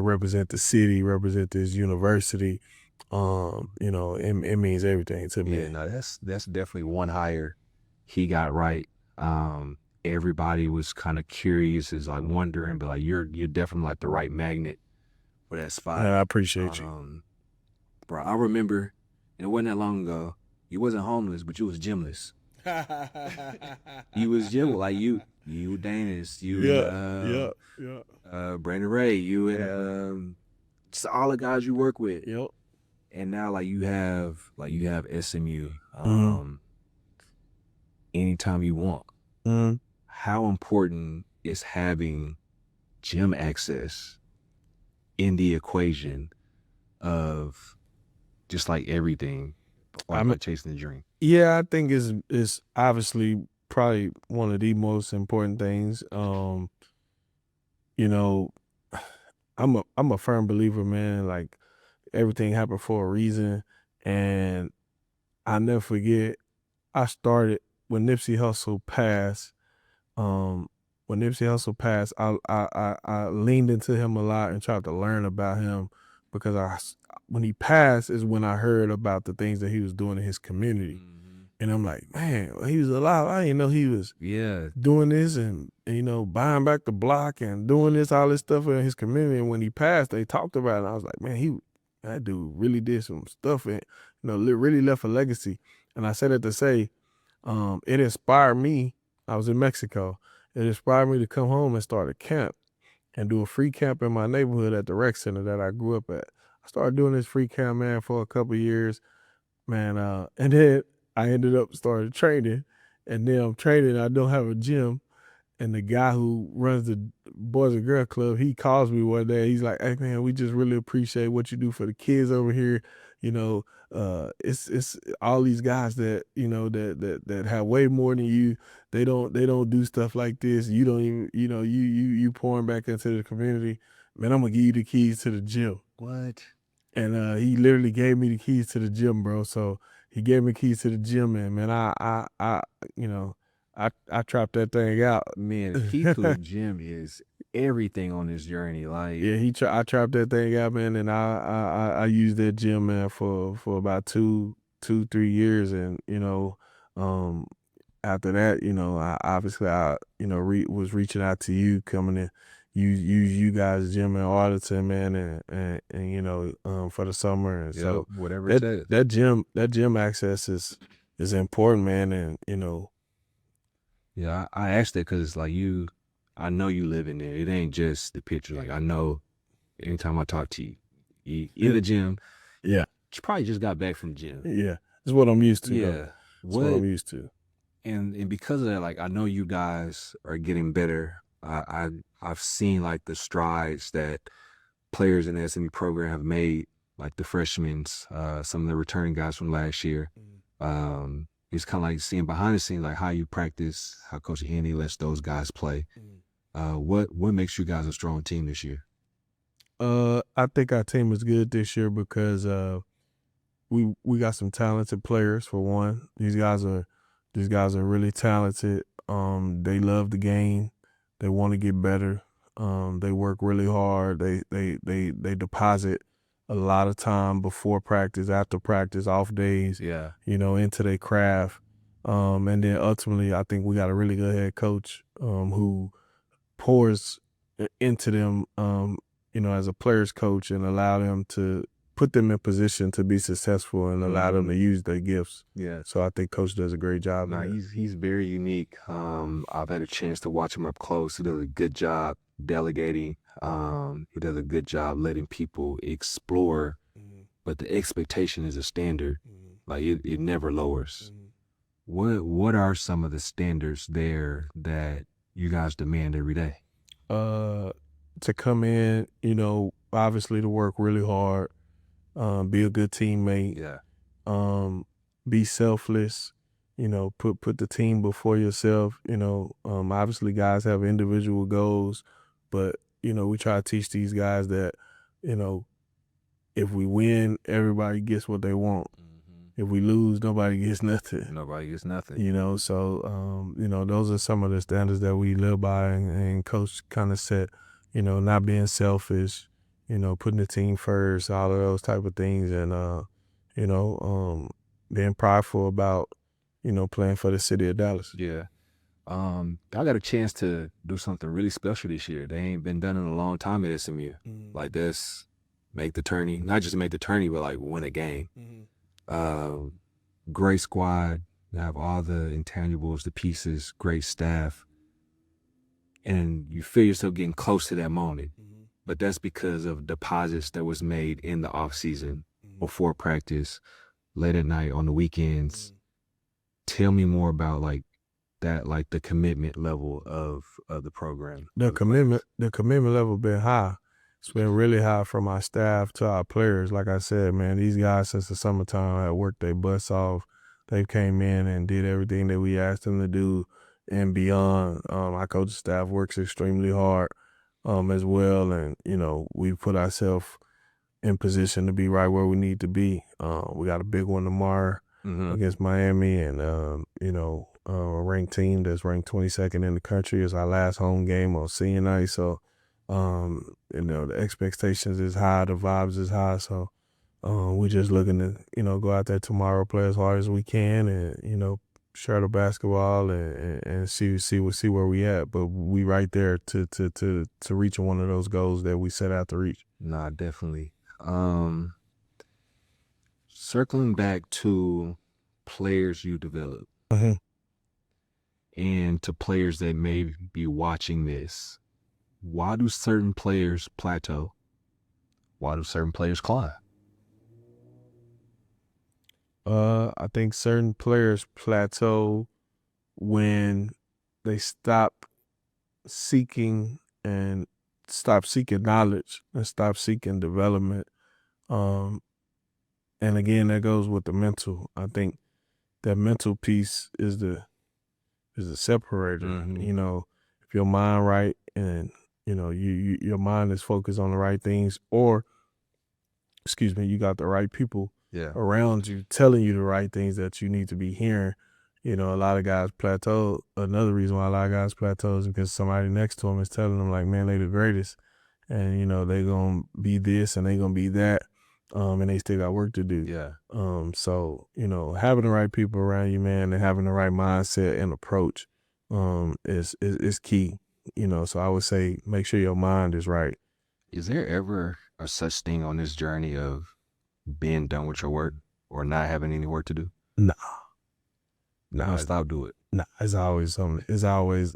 Speaker 2: represent the city, represent this university. It means everything to me.
Speaker 1: Yeah, no, that's definitely one hire he got right. And everybody was kind of curious, is like wondering, but like you're definitely like the right magnet for that spot.
Speaker 2: I appreciate you.
Speaker 1: Bro, I remember, and it wasn't that long ago, you wasn't homeless, but you was gymless. You was gym like you Danis, Brandon Ray, you and just all the guys you work with.
Speaker 2: Yep.
Speaker 1: And now like you have SMU. Anytime you want. How important is having gym access in the equation of just like everything, like chasing the dream?
Speaker 2: Yeah, I think it's obviously probably one of the most important things. You know, I'm a firm believer, man. Like everything happened for a reason, and I never forget. I started when Nipsey Hussle passed. When Nipsey Hussle passed, I leaned into him a lot and tried to learn about him because when he passed is when I heard about the things that he was doing in his community. And I'm like, man, he was alive. I didn't know he was doing this and buying back the block and doing all this stuff in his community. And when he passed, they talked about it. And I was like, man, that dude really did some stuff and really left a legacy. And I said it to say, it inspired me. I was in Mexico. It inspired me to come home and start a camp and do a free camp in my neighborhood at the rec center that I grew up at. I started doing this free camp, man, for a couple of years, man. And then I ended up started training, and then I'm training. I don't have a gym, and the guy who runs the Boys and Girls Club, he calls me one day. He's like, "Hey man, we just really appreciate what you do for the kids over here. It's all these guys that that have way more than you. They don't do stuff like this. You don't even you pouring back into the community. Man, I'm gonna give you the keys to the gym."
Speaker 1: What?
Speaker 2: And he literally gave me the keys to the gym, bro. So he gave me keys to the gym, and man, I trapped that thing out.
Speaker 1: Man, the key to the gym is everything on this journey. Like,
Speaker 2: yeah, I trapped that thing out, man, and I used that gym, man, for about 3 years, and after that, I obviously was reaching out to you, coming in, use you guys gym in Arlington, man, and for the summer, and so
Speaker 1: whatever it takes.
Speaker 2: that gym access is important, man, and
Speaker 1: Yeah, I asked that because it's like I know you live in there. It ain't just the picture. Like I know anytime I talk to you in the gym,
Speaker 2: yeah,
Speaker 1: you probably just got back from the gym.
Speaker 2: Yeah, that's what I'm used to.
Speaker 1: Yeah,
Speaker 2: that's what I'm used to.
Speaker 1: And because of that, like I know you guys are getting better. I've seen like the strides that players in the SME program have made, like the freshmen, some of the returning guys from last year. It's kind of like seeing behind the scenes, like how you practice, how Coach Henny lets those guys play. What makes you guys a strong team this year?
Speaker 2: I think our team is good this year because we got some talented players. For one, these guys are really talented. They love the game. They want to get better. They work really hard. They deposit a lot of time before practice, after practice, off days.
Speaker 1: Yeah.
Speaker 2: Into their craft. And then ultimately, I think we got a really good head coach who pours into them, as a player's coach, and allow them to put them in position to be successful and allow them to use their gifts.
Speaker 1: Yeah.
Speaker 2: So I think Coach does a great job.
Speaker 1: Nah, he's very unique. I've had a chance to watch him up close. He does a good job delegating. He does a good job letting people explore, but the expectation is a standard. Like it never lowers. What are some of the standards there that you guys demand every day?
Speaker 2: To come in, obviously to work really hard, be a good teammate.
Speaker 1: Yeah.
Speaker 2: Be selfless. Put the team before yourself. Obviously guys have individual goals, but we try to teach these guys that, if we win, everybody gets what they want. If we lose, nobody gets nothing.
Speaker 1: Nobody gets nothing.
Speaker 2: So those are some of the standards that we live by, and Coach kind of set, not being selfish, putting the team first, all of those type of things, and being prideful about, playing for the city of Dallas.
Speaker 1: Yeah. I got a chance to do something really special this year. They ain't been done in a long time at SMU. Like this, make the tourney, not just make the tourney, but like win a game. Great squad, have all the intangibles, the pieces, great staff, and you feel yourself getting close to that moment. But that's because of deposits that was made in the off season, before practice, late at night, on the weekends. Tell me more about like that, like the commitment level of the program.
Speaker 2: The commitment level been high. It's been really high from our staff to our players. Like I said, man, these guys since the summertime have worked their butts off. They came in and did everything that we asked them to do and beyond. Our coaching staff works extremely hard as well, and we put ourselves in position to be right where we need to be. We got a big one tomorrow against Miami, and a ranked team that's ranked 22nd in the country. Is our last home game on senior night, so the expectations is high, the vibes is high, so we're just looking to go out there tomorrow, play as hard as we can, and share the basketball and see where we at. But we right there to reach one of those goals that we set out to reach.
Speaker 1: Nah, definitely. Circling back to players you develop, and to players that may be watching this, why do certain players plateau? Why do certain players climb?
Speaker 2: I think certain players plateau when they stop seeking knowledge and stop seeking development. And again, that goes with the mental. I think that mental piece is the separator. If your mind right and your mind is focused on the right things, or you got the right people around you telling you the right things that you need to be hearing. A lot of guys plateau. Another reason why a lot of guys plateau is because somebody next to them is telling them like, man, they the greatest, and they gonna be this and they gonna be that, and they still got work to do. So having the right people around you, man, and having the right mindset and approach is key. So I would say make sure your mind is right.
Speaker 1: Is there ever a such thing on this journey of being done with your work or not having any work to do?
Speaker 2: Nah.
Speaker 1: Don't stop doing it.
Speaker 2: Nah, it's always something. It's always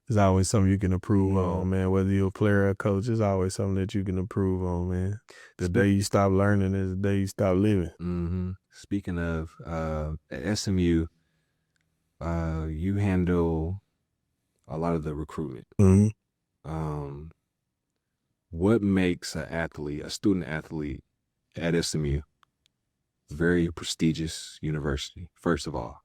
Speaker 2: something you can improve on, man. Whether you're a player or a coach, it's always something that you can improve on, man. The day you stop learning is the day you stop living.
Speaker 1: Speaking of at SMU, you handle a lot of the recruitment. What makes a student athlete at SMU, very prestigious university, first of all?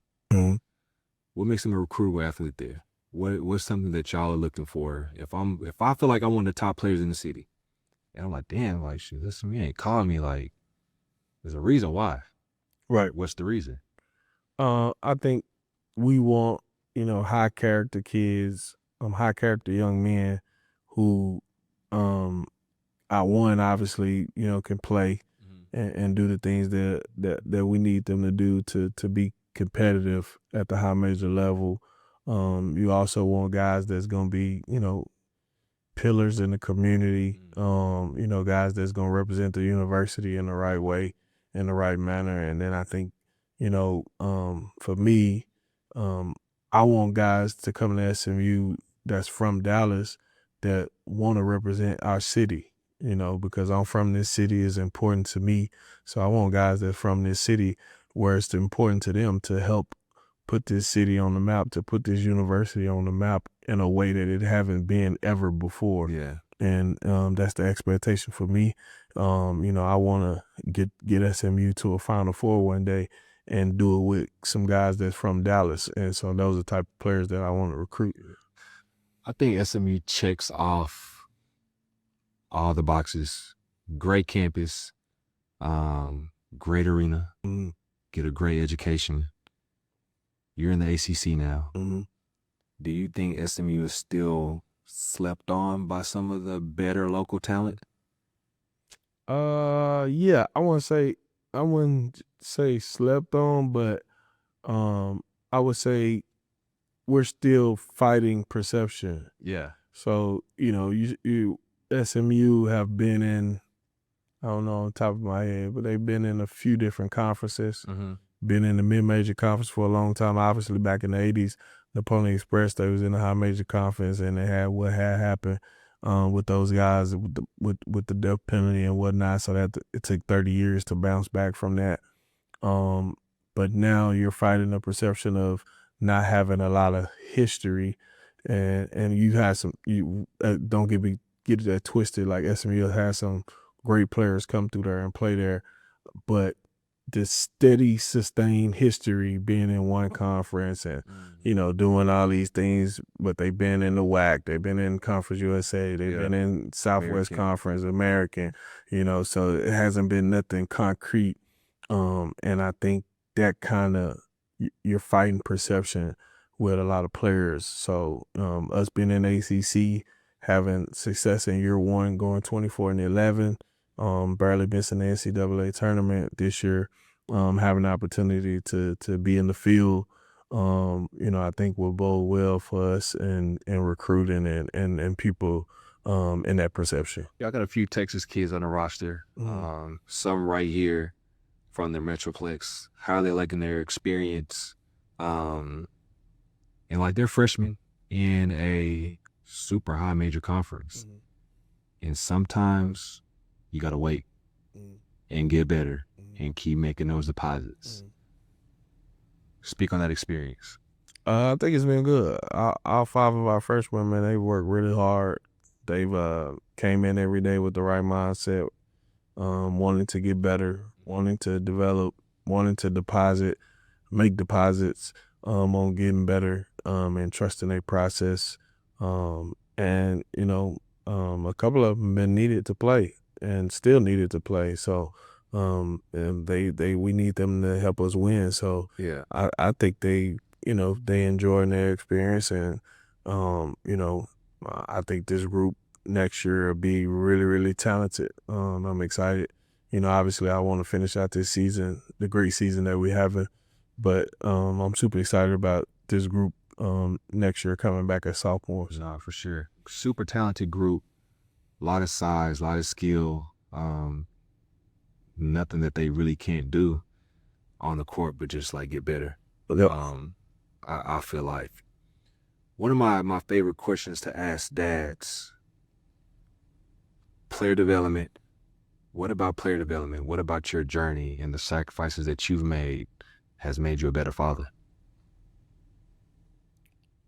Speaker 1: What makes them a recruitable athlete there? What's something that y'all are looking for? If I feel like I'm one of the top players in the city, and I'm like, damn, like, shit, SMU ain't calling me, like, there's a reason why.
Speaker 2: Right.
Speaker 1: What's the reason?
Speaker 2: I think we want, high character kids, high character young men who, obviously, can play and do the things that we need them to do to be competitive at the high major level. You also want guys that's gonna be, pillars in the community. Guys that's gonna represent the university in the right way, in the right manner. And then I think, for me, I want guys to come to SMU that's from Dallas that want to represent our city, because I'm from this city is important to me. So I want guys that from this city where it's important to them to help put this city on the map, to put this university on the map in a way that it haven't been ever before. And that's the expectation for me. I want to get SMU to a Final Four one day and do it with some guys that's from Dallas. And so those are the type of players that I want to recruit.
Speaker 1: I think SMU checks off all the boxes. Great campus, great arena, get a great education. You're in the ACC now. Do you think SMU is still slept on by some of the better local talent?
Speaker 2: Yeah, I wouldn't say slept on, but I would say we're still fighting perception.
Speaker 1: Yeah.
Speaker 2: So, you SMU have been in, I don't know on top of my head, but they've been in a few different conferences.
Speaker 1: Mm-hmm.
Speaker 2: Been in the mid-major conference for a long time. Obviously, back in the 80s, Napoleon Express, they was in the high major conference, and they had what had happened with those guys with the death penalty and whatnot. So that it took 30 years to bounce back from that. But now you're fighting the perception of not having a lot of history, and you had some. You don't get that twisted. Like SMU has some great players come through there and play there, but the steady, sustained history being in one conference and doing all these things, but they've been in the WAC, they've been in Conference USA, they've been in Southwest
Speaker 1: American.
Speaker 2: Conference, American, so it hasn't been nothing concrete. And I think that kind of you're fighting perception with a lot of players. So us being in ACC, having success in year one, going 24-11, barely missing the NCAA tournament this year, having the opportunity to be in the field, I think will bode well for us in recruiting and people in that perception.
Speaker 1: Y'all got a few Texas kids on the roster. Some right here from the Metroplex. How are they liking their experience? And like they're freshmen in a super high major conference. And sometimes you got to wait and get better and keep making those deposits. Speak on that experience.
Speaker 2: I think it's been good. All 5 of our freshmen, man, they work really hard. They've came in every day with the right mindset, wanting to get better, wanting to develop, wanting to make deposits on getting better, and trusting their process. And a couple of them been needed to play and still needed to play. So and we need them to help us win. So
Speaker 1: Yeah.
Speaker 2: I think they enjoying their experience, and I think this group next year will be really, really talented. I'm excited. Obviously I want to finish out this season, the great season that we having, but I'm super excited about this group next year coming back as sophomores.
Speaker 1: Nah, for sure. Super talented group. A lot of size, a lot of skill. Nothing that they really can't do on the court, but just like get better. I feel like one of my favorite questions to ask dads, player development. What about player development? What about your journey and the sacrifices that you've made has made you a better father?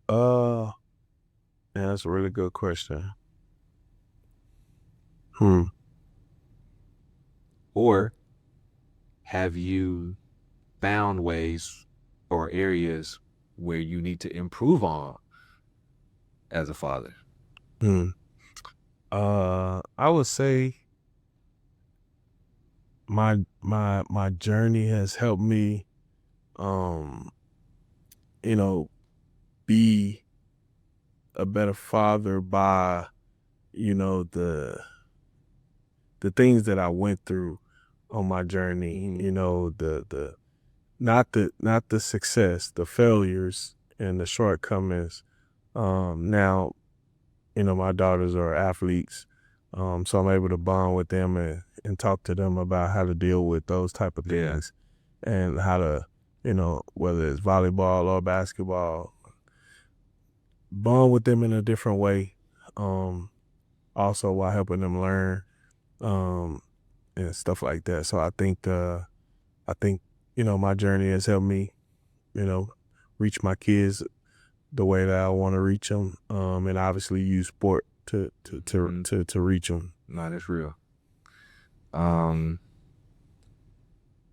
Speaker 2: Yeah, that's a really good question.
Speaker 1: Or have you found ways or areas where you need to improve on as a father?
Speaker 2: I would say my journey has helped me be a better father by the things that I went through on my journey, the not the success, the failures and the shortcomings. Now, my daughters are athletes, so I'm able to bond with them and talk to them about how to deal with those type of things, and how to, whether it's volleyball or basketball, bond with them in a different way. Also while helping them learn, and stuff like that. So I think my journey has helped me, reach my kids the way that I want to reach them, and obviously use sport to reach them.
Speaker 1: No, that's real.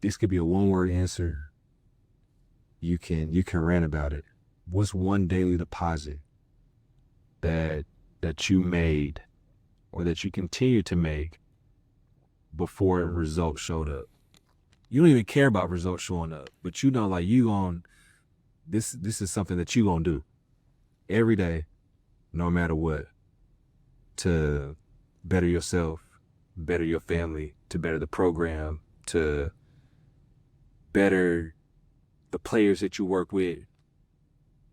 Speaker 1: This could be a one-word answer. You can rant about it. What's one daily deposit that you made or that you continue to make before results showed up? You don't even care about results showing up, but like you on this is something that you gonna do every day, no matter what, to better yourself, better your family, to better the program, to better the players that you work with.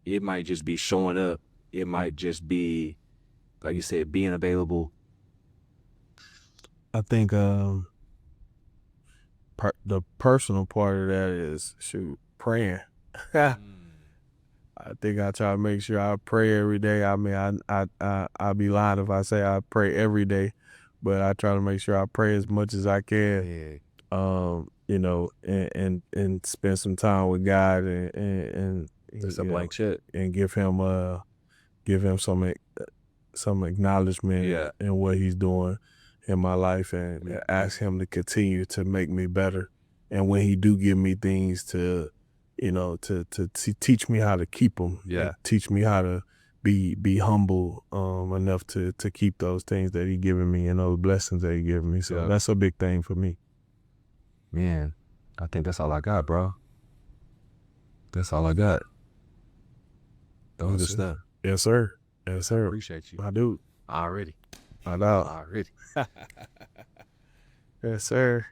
Speaker 1: It might just be showing up. It might just be, like you said, being available.
Speaker 2: I think the personal part of that is praying. I think I try to make sure I pray every day. I mean, I'd be lying if I say I pray every day, but I try to make sure I pray as much as I can. You know, and spend some time with God and
Speaker 1: It's a blank check.
Speaker 2: and give him some acknowledgement in what he's doing in my life, and ask him to continue to make me better. And when he do give me things to, you know, to teach me how to keep them, teach me how to be humble enough to keep those things that he given me and those blessings that he given me. So that's a big thing for me.
Speaker 1: Man, I think that's all I got, bro. That's all I got. That was good stuff.
Speaker 2: Yes, sir. Yes, sir.
Speaker 1: Appreciate you.
Speaker 2: My dude.
Speaker 1: Already.
Speaker 2: My dog.
Speaker 1: Already.
Speaker 2: Yes, sir.